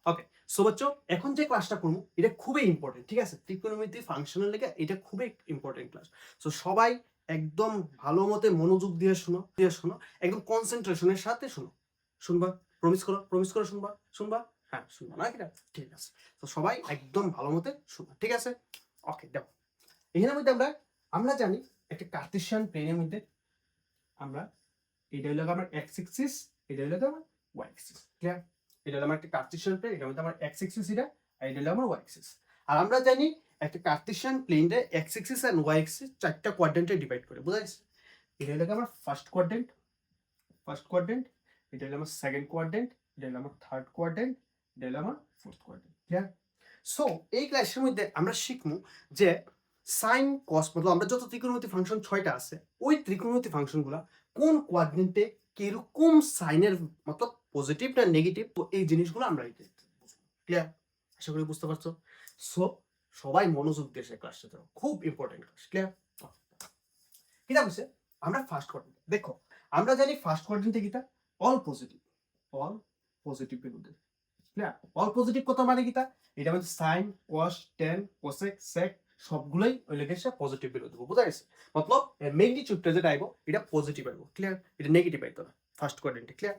ওকে, so বাচ্চো এখন যে ক্লাসটা করবো এটা খুবই ইম্পর্টেন্ট, ঠিক আছে? ত্রিকোণমিতি ফাংশনের লেগে এটা খুবই ইম্পর্টেন্ট ক্লাস। সো সবাই একদম ভালো মতে মনোযোগ দিয়ে শোনো, একদম কনসেন্ট্রেশনের সাথে শোনো। শুনবা? প্রমিস করো শুনবা? শুনবা? হ্যাঁ শুনবা না কিনা? ঠিক আছে। তো সবাই একদম ভালো মতে শুনো, ঠিক আছে? ওকে, দেখো এখানের মধ্যে আমরা জানি একটা কার্টেসিয়ান প্লেনের মধ্যে আমরা এটা হলো আমার এক্স এক্সিস, এটা হলো আমার ওয়াই এক্সিস, ক্লিয়ার? এটা হলো আমার একটা কার্টেসিয়ান প্লেন, এটার মধ্যে আমার এক্স এক্সিস এটা, আর এটা হলো আমার ওয়াই এক্সিস। আর আমরা জানি একটা কার্টেসিয়ান প্লেনটা এক্স এক্সিস আর ওয়াই এক্সিস চারটা কোয়াড্রেন্টে ডিভাইড করে, বুঝা গেছে? এটা হলো আমার ফার্স্ট কোয়াড্রেন্ট, এটা হলো আমার সেকেন্ড কোয়াড্রেন্ট, এটা হলো আমার থার্ড কোয়াড্রেন্ট, এটা হলো আমার ফোর্থ কোয়াড্রেন্ট, ক্লিয়ার? সো এই ক্লাসের মধ্যে আমরা শিখবো যে সাইন কস, মতলব আমরা যত ত্রিকোণমিতি ফাংশন 6টা আছে ওই ত্রিকোণমিতি ফাংশনগুলা কোন কোয়াড্রেন্টে কিরকম সাইনের, মতলব পজিটিভ না নেগেটিভ, তো এই জিনিসগুলো আমরা ক্লিয়ার? আশা করি বুঝতে পারছো। সো সবাই মনোযোগ দিয়ে ক্লাসটা দেখো, খুব ইম্পর্টেন্ট ক্লাস, ক্লিয়ার? কিটা বলছে আমরা ফার্স্ট কোয়াড্রেন্ট দেখো, আমরা জানি ফার্স্ট কোয়াড্রেন্টে কিটা অল পজিটিভ বিন্দু, ক্লিয়ার? অল পজিটিভ কত মানে কিটা, এটা মানে sine cos tan cosec sec সবগুলোই ওই লেগে পজিটিভ ভ্যালু দেবো, বুঝা গেছে? মতলব ম্যাগনিটিউডটা যেটা আইবো এটা পজিটিভ আইবো, ক্লিয়ার? এটা নেগেটিভ আইতো না ফার্স্ট কোয়াড্রেন্টে, ক্লিয়ার?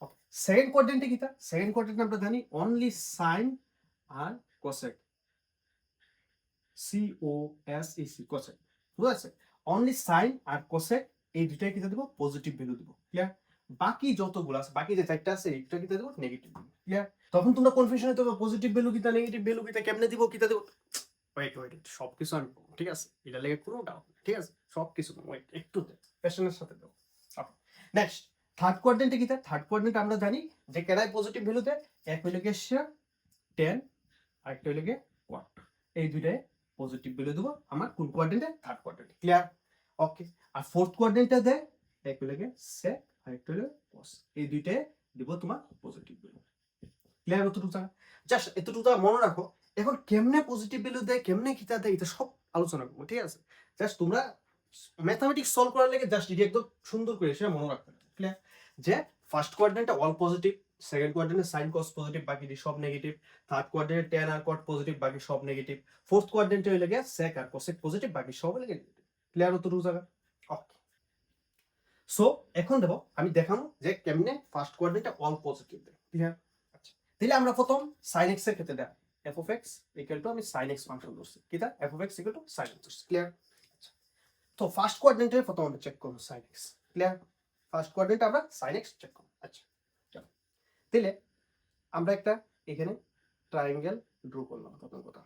ওকে, সেকেন্ড কোয়াড্রেন্টে কিটা, সেকেন্ড কোয়াড্রেন্টে আমরা জানি অনলি সাইন আর কোসেক, সি ও এস ই সি কোসেক, বুঝা গেছে? অনলি সাইন আর কোসেক এই দুটাই কিটা দেবো পজিটিভ ভ্যালু দেবো, ক্লিয়ার? বাকি যতগুলো আছে, বাকি যে চারটা আছে এইটা কিটা দেবো নেগেটিভ, ক্লিয়ার? তখন তোমরা কনফিউশন হতে হবে পজিটিভ ভ্যালু কিটা নেগেটিভ ভ্যালু কিটা কেমনে দিব কিটা দিব। ওয়েট সবকিছু আমি বলবো, ঠিক আছে? এটা লেগে কোনো ডাউট নেই, ঠিক আছে? সবকিছু ওয়েট একটু প্যাশনের সাথে দাও। নেক্সট থার্ড কোয়াড্রেন্টে কি থাকে, থার্ড কোয়াড্রেন্টে আমরা জানি যে কেডায় পজিটিভ ভ্যালু দেয়, এক হইলে গিয়ে 10 আর একটা হইলে গিয়ে কোয়াট, এই দুইটাই পজিটিভ ভ্যালু দেবো আমার কোন কোয়াড্রেন্টে, থার্ড কোয়াড্রেন্টে, ক্লিয়ার? ওকে, আর ফোর্থ কোয়াড্রেন্টে দেয় এক হইলে গিয়ে সেক আর একটা হইলে কস, এই দুইটাই দিব তোমার পজিটিভ ভ্যালু, ক্লিয়ার? এতটুকু জাস্ট এতটুকু মনে রাখো। এখন কেমনে পজিটিভ ভ্যালু দেয় কেমনে কিতা দেয় এটা সব আলোচনা করবো, ঠিক আছে? জাস্ট তোমরা ম্যাথমেটিক্স সলভ করার লাগে জাস্ট এটা একদম সুন্দর করে সেটা মনে রাখতে হবে, ক্লিয়ার? যে ফার্স্ট কোয়াড্রেন্টে অল পজিটিভ, সেকেন্ড কোয়াড্রেন্টে সাইন কস পজিটিভ বাকি সব নেগেটিভ, থার্ড কোয়াড্রেন্টে টেন আর কট পজিটিভ বাকি সব নেগেটিভ, ফোর্থ কোয়াড্রেন্টে হইলে গিয়ে সেক আর কোসেক পজিটিভ বাকি সব হইলে নেগেটিভ, ক্লিয়ার? এতটুকু জায়গা ওকে। সো এখন দেখো আমি দেখানো যে কেমনে ফার্স্ট কোয়াড্রেন্টে অল পজিটিভ দেয়, ক্লিয়ার? তাহলে আমরা প্রথম sin x এর ক্ষেত্রে দেখ f of x equal two আমি sin x ফাংশন ধরছি, কি তা f of x equal two sin x, clear? তো ফার্স্ট কোয়াড্রেন্টে প্রথম আমরা চেক করব sin x, ক্লিয়ার? ফার্স্ট কোয়াড্রেন্টে আমরা sin x চেক করব। আচ্ছা চলো, তাহলে আমরা একটা এখানে ট্রায়াঙ্গেল ড্র করলাম। প্রথম কথা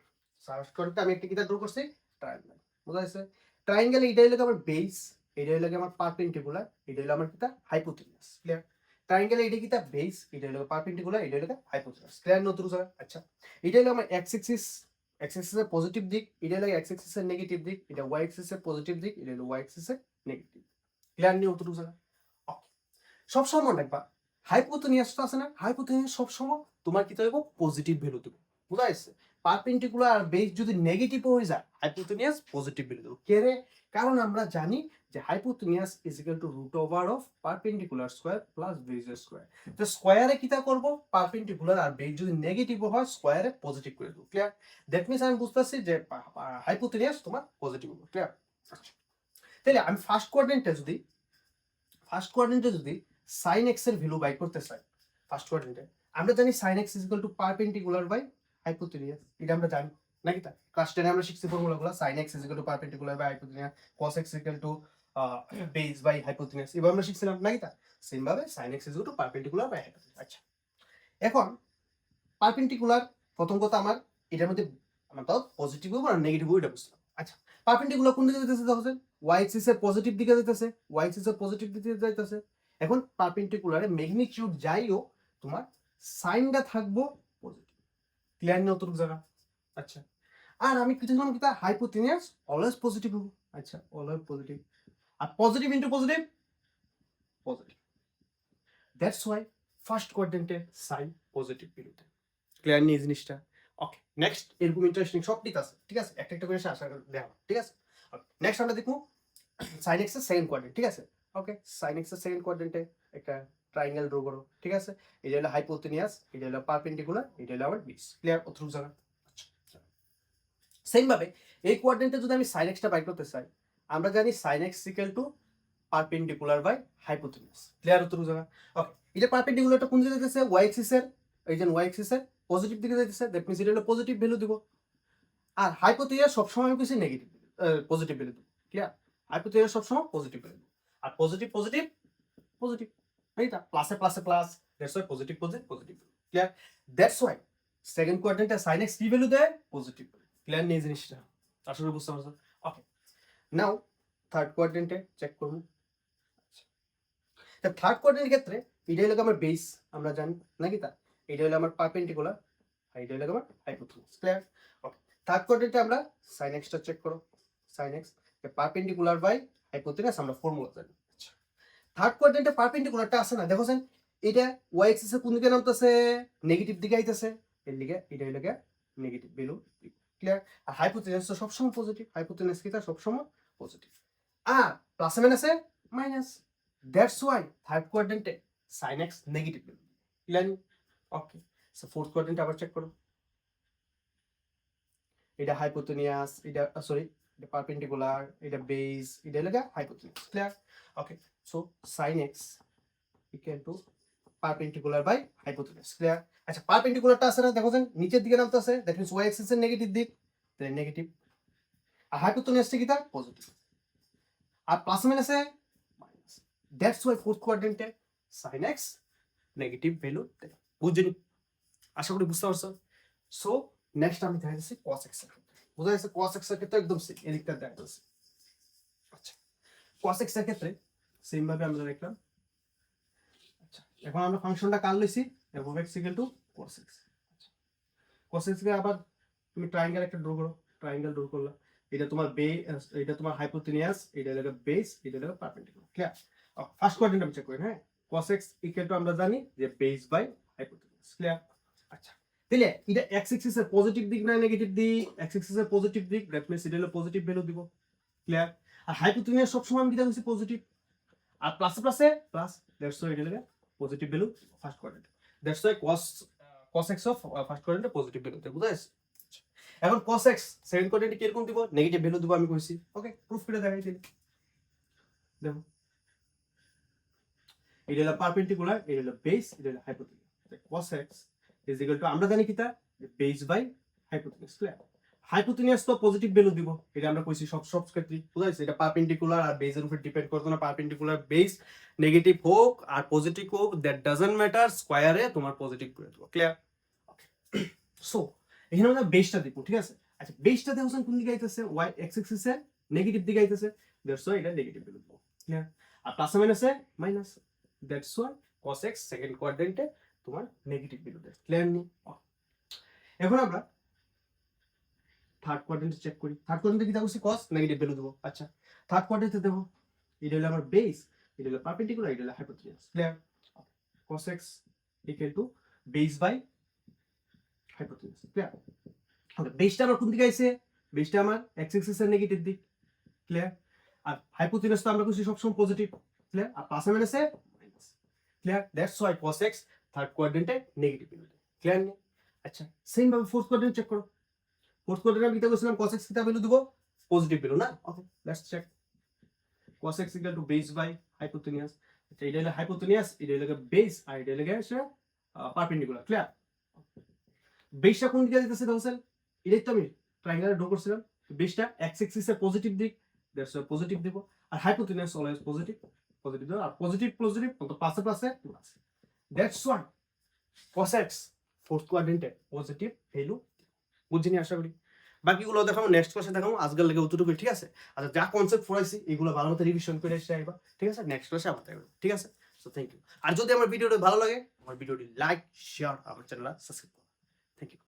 ফার্স্ট কোয়াড্রেন্টে আমি একটা কিটা ড্র করছি, ট্রায়াঙ্গেল, বুঝা গেছে? ট্রায়াঙ্গেল এইটাই হলো আমার বেস, এইটাই হলো আমার পারপেন্ডিকুলার, এইটাই হলো আমার কিটা হাইপোটেনিউস, ক্লিয়ার? ট্রায়াঙ্গেল এইটা কিটা বেস, এটা হলো পারপেন্ডিকুলার, এটা হলো হাইপোটেনিউস, ক্লিয়ার? নতুন জায়গা। আচ্ছা এটা হলো আমার এক্স এক্সিস, এক্স এক্সিসের পজিটিভ দিক, এটা হলো এক্স এক্সিসের নেগেটিভ দিক, এটা ওয়াই এক্সিসের পজিটিভ দিক, এটা হলো ওয়াই এক্সিসের নেগেটিভ, ক্লিয়ার? নিয়ে নতুন জায়গা। ওকে, সব সময় মনে রাখবা হাইপোটেনিউস তো আছে না, হাইপোটেনিউস সব সময় তোমার কি দেবো পজিটিভ ভ্যালু দেবো, বুঝা যাচ্ছে? পারপেন্ডিকুলার আর বেস যদি নেগেটিভ হয়ে যায় হাইপোটেনিউস পজিটিভ ভ্যালু দেবো, কে রে? কারণ আমরা জানি যে hypotenuse is equal to root over of perpendicular square plus base square. তো স্কয়ারে কিটা করব, পারপেন্ডিকুলার আর বেস যদি নেগেটিভ হয় স্কয়ারে পজিটিভ করে দেবো, ক্লিয়ার? দ্যাট মিন্স আমি বুঝতেছি যে হাইপোটেনিউস তোমার পজিটিভ হবে, ক্লিয়ার? তাহলে আমি ফার্স্ট কোয়াড্রেন্টে যদি sin x এর ভ্যালু বাই করতে চাই, ফার্স্ট কোয়াড্রেন্টে আমরা জানি sin x is equal to perpendicular by hypotenuse, এটা আমরা জানি নাকি? তা ক্লাস 10 এ আমরা শিখছি ফর্মুলাগুলো, sin x is equal to perpendicular by hypotenuse, cos x equal to base by hypotenuse, এভাবে আমরা শিখছিলাম নাকি? তা সেম ভাবে sin x is equal to perpendicular by hypotenuse. আচ্ছা এখন পারপেন্ডিকুলার প্রথম কথা আমার এটার মধ্যে আমরা তাও পজিটিভ হবে আর নেগেটিভ হবে এটা বুঝলাম। আচ্ছা পারপেন্ডিকুলার কোন দিকে যেতেছে দেখো, ওয়াই এক্সিস এর পজিটিভ দিকে যেতেছে, ওয়াই এক্সিস এর পজিটিভ দিকে যাইতেছে। এখন পারপেন্ডিকুলারে ম্যাগনিটিউড যাইও তোমার সাইনটা থাকবো পজিটিভ, ক্লিয়ার? নিয়ে অতটুকু জায়গা। আচ্ছা আর আমি কিছু জানলাম কিটা হাইপোটেনিউস অলওয়েজ পজিটিভ হবে। আচ্ছা অলওয়েজ পজিটিভ, আর positive into positive positive, that's why first কোয়াড্রেন্টে সাইন পজিটিভ বেরোতে, ক্লিয়ার? নিয়ে জিনিসটা ওকে। নেক্সট এরকম ইন্টারেস্টিং সব ঠিক আছে, ঠিক আছে? একটা একটা করে আশা দেওয়া, ঠিক আছে? নেক্সট আমরা দেখবো sin x এর সেকেন্ড কোয়াড্রেন্ট, ঠিক আছে? ওকে, sin x এর সেকেন্ড কোয়াড্রেন্টে একটা ট্রায়াঙ্গেল ড্র করো, ঠিক আছে? এটা হলো হাইপোটেনিয়াস, এটা হলো পারপেন্ডিকুলার, এটা হলো আমার বেস। ক্লিয়ার? অতটুকু জানা? সেম ভাবে এই কোয়াড্রেন্টে যদি আমি sin x টা বাই করতে চাই, আমরা জানি sin x equal to perpendicular by hypotenuse. Clear? অতটুকু জানা? ওকে, এটা পারপেন্ডিকুলারটা কোন দিকে যাইতেছে? y axis এর, এই যে y axis এর পজিটিভ দিকে যাইতেছে, দ্যাট মিন্স এটা হলো পজিটিভ ভ্যালু দিব। আর হাইপোটেনিয়াস সবসময় আমি কিছু নেগেটিভ পজিটিভ ভ্যালু দিব। ক্লিয়ার? হাইপোটেনিয়াস সবসময় পজিটিভ ভ্যালু দিব। আর পজিটিভ পজিটিভ পজিটিভ, এইটা প্লাসে প্লাসে plus, that's why positive positive positive. Clear? That's why second কোয়াড্রেন্টে sin x কি ভ্যালু দেয়? পজিটিভ। ক্লিয়ার নেই জিনিসটা? আশা করি বুঝতে পারছো। ওকে, নাও থার্ড কোয়াড্রেন্টে চেক করব। তা থার্ড কোয়াড্রেন্টের ক্ষেত্রে এটা হলো আমার বেস, আমরা জানি নাকি? তা এটা হলো আমার পারপেন্ডিকুলার, আর এটা হলো আমার হাইপোটেনিয়াস। ক্লিয়ার? ওকে, থার্ড কোয়াড্রেন্টে আমরা sin x টা চেক করো। sin x perpendicular by hypotenuse আমরা ফর্মুলা জানি। আচ্ছা, থার্ড কোয়াড্রেন্টে পারপেন্ডিকুলারটা আছে না, দেখো এটা y axis এর কোন দিকে নামতেছে? নেগেটিভ দিকে আইতেছে, এর দিকে এটা হলো নেগেটিভ ভ্যালু। ক্লিয়ার? আর হাইপোটেনিয়াস তো সবসময় পজিটিভ, হাইপোটেনিয়াস কি তা সবসময় পজিটিভ। আর প্লাসে মাইনাসে মাইনাস, দ্যাটস ওয়াই থার্ড কোয়াড্রেন্টে sin x negative value. Clear? Okay, so fourth কোয়াড্রেন্টে আবার চেক করো। এটা হাইপোটেনিয়াস, এটা সরি এটা পারপেন্ডিকুলার, এটা বেস, এটা হলো hypotenuse. Clear? Okay, so sin x equal to perpendicular by hypotenuse. Clear? আচ্ছা, পারপেন্ডিকুলারটা আছে না, দেখো নিচের দিকে নামতেছে, দ্যাট মিন্স y axis এর নেগেটিভ দিক, তাহলে নেগেটিভ। আর হাইপোটেনিয়াসটা কি তা? পজিটিভ। আর প্লাস মাইনাসে মাইনাস, দ্যাটস ওয়াই ফোর্থ কোয়াড্রেন্টে sin x নেগেটিভ ভ্যালু দেয়। বুঝছেন? আশা করি বুঝতে পারছো। সো নেক্সট আমি দেখাচ্ছি cos x এর ক্ষেত্রে। বুঝা গেছে? cos x এর ক্ষেত্রে একদম সেম, এদিকটা দেখাচ্ছি। আচ্ছা, cos x এর ক্ষেত্রে সেম ভাবে আমরা দেখলাম। আচ্ছা, এখন আমরা ফাংশনটা কার লইছি? f(x) = cos x। আচ্ছা, cos x কে আবার তুমি ট্রায়াঙ্গেল একটা ড্র করো, ট্রায়াঙ্গেল ড্র করলা, এটা তোমার এটা তোমার হাইপোটেনিয়াস, এটা হলো বেস, এটা হলো পারপেন্ডিকুলার। ক্লিয়ার? ফার্স্ট কোয়াড্রেন্ট আমি চেক করি। হ্যাঁ, cos x = আমরা জানি যে বেস বাই হাইপোটেনিয়াস। ক্লিয়ার? আচ্ছা, তাহলে এটা x অ্যাক্সিস এর পজিটিভ দিক না নেগেটিভ দিক? x অ্যাক্সিস এর পজিটিভ দিক, দ্যাট মিন্স এটা হলো পজিটিভ ভ্যালু দিব। ক্লিয়ার? আর হাইপোটেনিয়াস সব সময় আমি কি দেখছি? পজিটিভ। আর প্লাসে প্লাসে প্লাস, দ্যাটস ওয়াই এটা হলো positive value first quadrant. That's why cos x of first কোয়াড্রেন্টে পজিটিভ ভ্যালু দেয়। বুঝা গেছে? এখন cos x সেকেন্ড কোয়াড্রেন্টে কি রকম দিব? নেগেটিভ ভ্যালু দিব আমি কইছি। ওকে, প্রুফ করে দেখাই দিই। দেখো, এটা হলো পারপেন্ডিকুলার, এটা হলো বেস, এটা হলো হাইপোটেনিয়াস। cos x আমরা জানি কি তা? Base by hypotenuse. Clear? Hypotenuse তো পজিটিভ ভ্যালু দিব, এটা আমরা কইছি সব ক্ষেত্রে। বুঝা গেছে? এটা পারপেন্ডিকুলার আর বেসের উপর ডিপেন্ড করতো না। পারপেন্ডিকুলার বেস নেগেটিভ হোক আর পজিটিভ হোক, দ্যাট ডাজন্ট ম্যাটার, স্কয়ারে তোমার পজিটিভ করে দেবো। ক্লিয়ার? ওকে, সো এখানে আমরা বেসটা দেখব। ঠিক আছে? আচ্ছা, বেসটা দেখছেন কোন দিকে আইতেছে? y x axis এর নেগেটিভ দিকে আইতেছে, দ্যাটস ওয়াই এটা নেগেটিভ ভ্যালু দেবো। ক্লিয়ার? আর প্লাসে মাইনাসে minus, that's why cos x second কোয়াড্রেন্টে তোমার নেগেটিভ ভ্যালু দেয়। ক্লিয়ার নি? এখন আমরা থার্ড কোয়াড্রেন্টে চেক করি। থার্ড কোয়াড্রেন্টে কি দেখছি? cos নেগেটিভ ভ্যালু দেবো। আচ্ছা, থার্ড কোয়াড্রেন্টে দেখো, এটা হলো আমার বেস, এটা হলো পারপেন্ডিকুলার, এটা হলো hypotenuse. Clear? cos x = base by hypotenuse. Clear? Okay, বেসটা আমার কোন দিকে আইছে? বেসটা আমার x অ্যাক্সিস এর নেগেটিভ দিক। ক্লিয়ার? আর হাইপোটেনিয়াস তো আমরা কইছি সবসময় পজিটিভ। ক্লিয়ার? আর প্লাসে মাইনাসে minus. Clear? That's why cos x third কোয়াড্রেন্টে নেগেটিভ ভ্যালু দেয়। ক্লিয়ার নি? আচ্ছা, সেম ভাবে ফোর্থ কোয়াড্রেন্ট চেক করো। ফোর্থ কোয়াড্রেন্টে আমি কি কইছিলাম? cos x কি ভ্যালু দেব? পজিটিভ ভ্যালু না? Okay, let's check. cos x = base by hypotenuse. আচ্ছা, এটা হলো হাইপোটেনিয়াস, এটা হলো বেস, আর এটা হলো পারপেন্ডিকুলার। ক্লিয়ার? বেসটা কোন দিকে দিতেছে দেখছেন? এটাই তো আমি ট্রায়াঙ্গেলে ড্র করছিলাম। বেসটা x অ্যাক্সিস এর পজিটিভ দিক, দ্যাটস ওয়াই পজিটিভ দেব। আর হাইপোটেনিয়াস অলওয়েজ পজিটিভ, পজিটিভ দেব। আর পজিটিভ পজিটিভ তো প্লাসে প্লাসে plus, that's why cos x fourth কোয়াড্রেন্টে পজিটিভ ভ্যালু। বুঝিনি আশা করি। বাকিগুলো দেখাবো নেক্সট ক্লাসে, দেখাবো। আজকের লাগে অতটুকু। ঠিক আছে? আচ্ছা, যা কনসেপ্ট পড়াইছি এগুলো ভালো মতো রিভিশন করে এসে আইবা। ঠিক আছে? নেক্সট ক্লাসে আবার দেখাবো। ঠিক আছে? So thank you. আর যদি আমার ভিডিওটা ভালো লাগে, আমার ভিডিওটি লাইক, শেয়ার, আমার চ্যানেল সাবস্ক্রাইব করুন। Thank you.